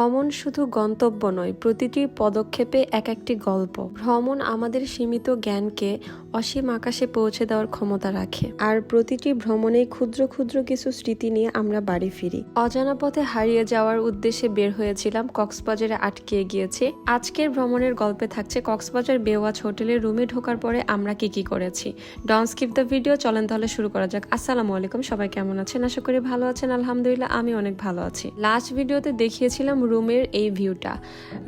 ভ্রমণ শুধু গন্তব্য নয়, প্রতিটি পদক্ষেপে এক একটি গল্প। ভ্রমণ আমাদের সীমিত জ্ঞানকে অসীম আকাশে পৌঁছে দেওয়ার ক্ষমতা রাখে, আর প্রতিটি ভ্রমণে ক্ষুদ্র ক্ষুদ্র কিছু স্মৃতি নিয়ে আমরা বাড়ি ফিরি। অজানা পথে হারিয়ে যাওয়ার উদ্দেশ্যে বের হয়েছিলাম, কক্সবাজারে আটকে গিয়েছি। আজকের ভ্রমণের গল্পে থাকছে কক্সবাজার বেওয়াচ হোটেলের রুমে ঢোকার পরে আমরা কি করেছি। Don't skip the video. চলেন তাহলে শুরু করা যাক। আসসালামু আলাইকুম, সবাই কেমন আছেন? আশা করি ভালো আছেন। আলহামদুলিল্লাহ, আমি অনেক ভালো আছি। লাস্ট ভিডিওতে দেখিয়েছিলাম রুমের এই ভিউটা।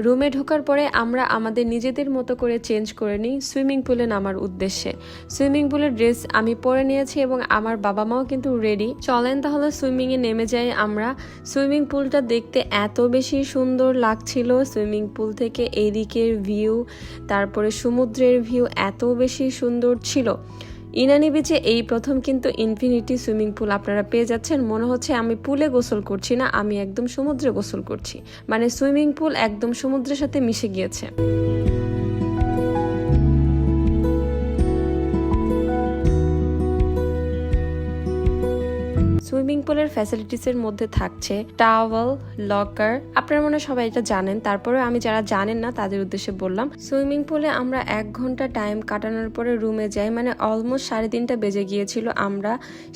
রুমে ঢোকার পরে আমরা আমাদের নিজেদের মতো করে চেঞ্জ করে নিই সুইমিং পুলে নামার উদ্দেশ্যে। সুইমিং পুলের ড্রেস আমি পরে নিয়েছি এবং আমার বাবা মাও কিন্তু রেডি। চলেন তাহলে সুইমিং এ নেমে যাই আমরা। সুইমিং পুলটা দেখতে এত বেশি সুন্দর লাগছিল। সুইমিং পুল থেকে এদিকের ভিউ, তারপরে সমুদ্রের ভিউ এত বেশি সুন্দর ছিল। ইনানি বিচে এই প্রথম কিন্তু ইনফিনিটি সুইমিং পুল আপনারা পেয়ে যাচ্ছেন। মনে হচ্ছে আমি পুলে গোসল করছি না, আমি একদম সমুদ্রে গোসল করছি। মানে সুইমিং পুল একদম সমুদ্রের সাথে মিশে গিয়েছে। সুইমিং পুলের ফ্যাসিলিটিসের মধ্যে থাকছে টাওয়েল, লকার। আপনারা মনে হয় সবাই এটা জানেন, তারপরে আমি যারা জানেন না তাদের উদ্দেশ্যে বললাম। সুইমিং পুলে আমরা 1 ঘন্টা টাইম কাটানোর পরে রুমে যাই, মানে অলমোস্ট 3:30 বেজে গিয়েছিল আমরা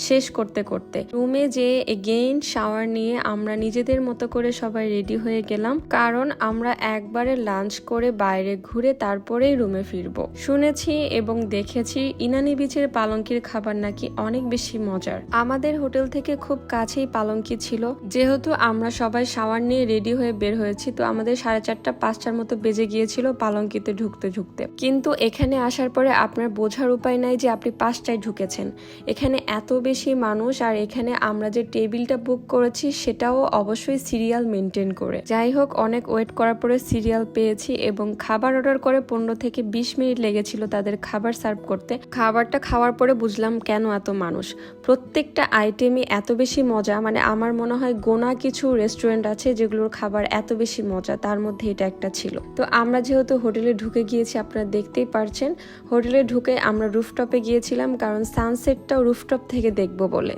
শেষ করতে করতে। রুমে যেয়ে এগেইন শাওয়ার নিয়ে আমরা নিজেদের মতো করে সবাই রেডি হয়ে গেলাম, কারণ আমরা একবারে লাঞ্চ করে বাইরে ঘুরে তারপরেই রুমে ফিরবো। শুনেছি এবং দেখেছি ইনানি বিচের পালঙ্কির খাবার নাকি অনেক বেশি মজার। আমাদের হোটেল থেকে খুব কাছেই পালঙ্কি ছিল। যেহেতু আমরা সবাই শাওয়ার নিয়ে রেডি হয়ে বের হয়েছি, তো আমাদের 4:30-5টার মতো বেজে গিয়েছিল পালঙ্কিতে ঢুকতে। কিন্তু এখানে আসার পরে আপনার বোঝার উপায় নাই যে আপনি 5টায় ঢুকেছেন। এখানে এত বেশি মানুষ, আর এখানে আমরা যে টেবিলটা বুক করেছি সেটাও অবশ্যই সিরিয়াল মেনটেন করে। যাই হোক, অনেক ওয়েট করার পরে সিরিয়াল পেয়েছি এবং খাবার অর্ডার করে 15 থেকে 20 মিনিট লেগেছিল তাদের খাবার সার্ভ করতে। খাবারটা খাওয়ার পরে বুঝলাম কেন এত মানুষ। প্রত্যেকটা আইটেমই এত বেশি মজা, মানে আমার মনে হয় গোনা কিছু রেস্টুরেন্ট আছে যেগুলোর খাবার এত বেশি মজা, তার মধ্যে এটা একটা ছিল। তো আমরা যেহেতু হোটেলে ঢুকে গিয়েছি, আপনারা দেখতেই পারছেন, হোটেলে ঢুকে আমরা রুফটপে গিয়েছিলাম, কারণ সানসেটটাও রুফটপ থেকে দেখবো বলে।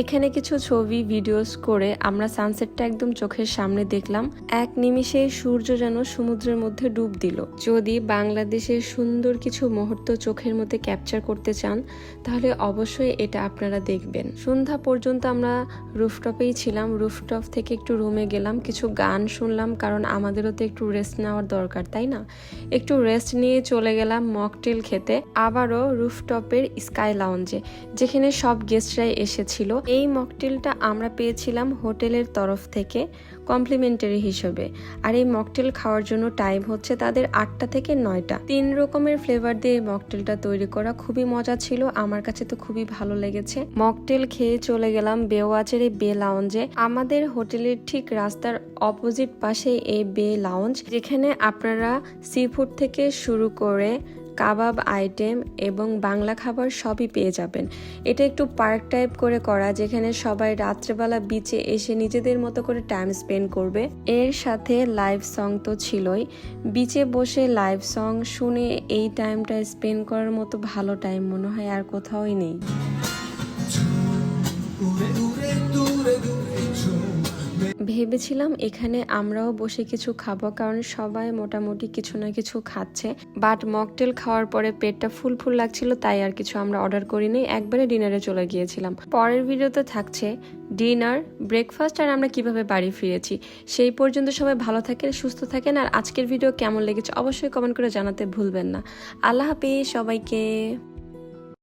এখানে কিছু ছবি ভিডিওস করে আমরা সানসেটটা একদম চোখের সামনে দেখলাম। এক নিমিষে সূর্য যেন সমুদ্রের মধ্যে ডুব দিল। যদি বাংলাদেশের সুন্দর কিছু মুহূর্ত চোখের মধ্যে ক্যাপচার করতে চান, তাহলে অবশ্যই এটা আপনারা দেখবেন। সন্ধ্যা পর্যন্ত আমরা রুফটপেই ছিলাম। রুফটপ থেকে একটু রুমে গেলাম, কিছু গান শুনলাম, কারণ আমাদেরও তো একটু রেস্ট নেওয়ার দরকার, তাই না? একটু রেস্ট নিয়ে চলে গেলাম মকটেল খেতে, আবারও রুফটপের স্কাই লাউঞ্জে, যেখানে সব গেস্টরাই এসেছিল। এই মকটেলটা আমরা পেয়েছিলাম হোটেলের তরফ থেকে কমপ্লিমেন্টারি হিসেবে। আর এই মকটেল খাওয়ার জন্য টাইম হচ্ছে তাদের 8টা থেকে 9টা। 3 রকমের ফ্লেভার দিয়ে মকটেলটা তৈরি করা, খুবই মজা ছিল। আমার কাছে তো খুবই ভালো লেগেছে। মকটেল খেয়ে চলে গেলাম বেওয়াচের এই বে লাউঞ্জে। আমাদের হোটেলের ঠিক রাস্তার অপোজিট পাশে এই বে লাউঞ্জ, যেখানে আপনারা সি ফুড থেকে শুরু করে কাবাব আইটেম এবং বাংলা খাবার সবই পেয়ে যাবেন। এটা একটু পার্ক টাইপ করে করা, যেখানে সবাই রাত্রেবেলা বিচে এসে নিজেদের মতো করে টাইম স্পেন্ড করবে। এর সাথে লাইভ সং তো ছিলই। বিচে বসে লাইভ সং শুনে এই টাইমটা স্পেন্ড করার মতো ভালো টাইম মনে হয় আর কোথাওই নেই। ভেবেছিলাম এখানে আমরাও বসে কিছু খাবো, কারণ সবাই মোটামুটি কিছু না কিছু খাচ্ছে। বাট মকটেল খাওয়ার পরে পেটটা ফুল লাগছিল, তাই আর কিছু আমরা অর্ডার করিনি, একবারে ডিনারে চলে গিয়েছিলাম। পরের ভিডিওতে থাকছে ডিনার, ব্রেকফাস্ট, আর আমরা কিভাবে বাড়ি ফিরেছি। সেই পর্যন্ত সবাই ভালো থাকেন, সুস্থ থাকেন। আর আজকের ভিডিও কেমন লেগেছে অবশ্যই কমেন্ট করে জানাতে ভুলবেন না। আল্লাহ হাফেজ সবাইকে।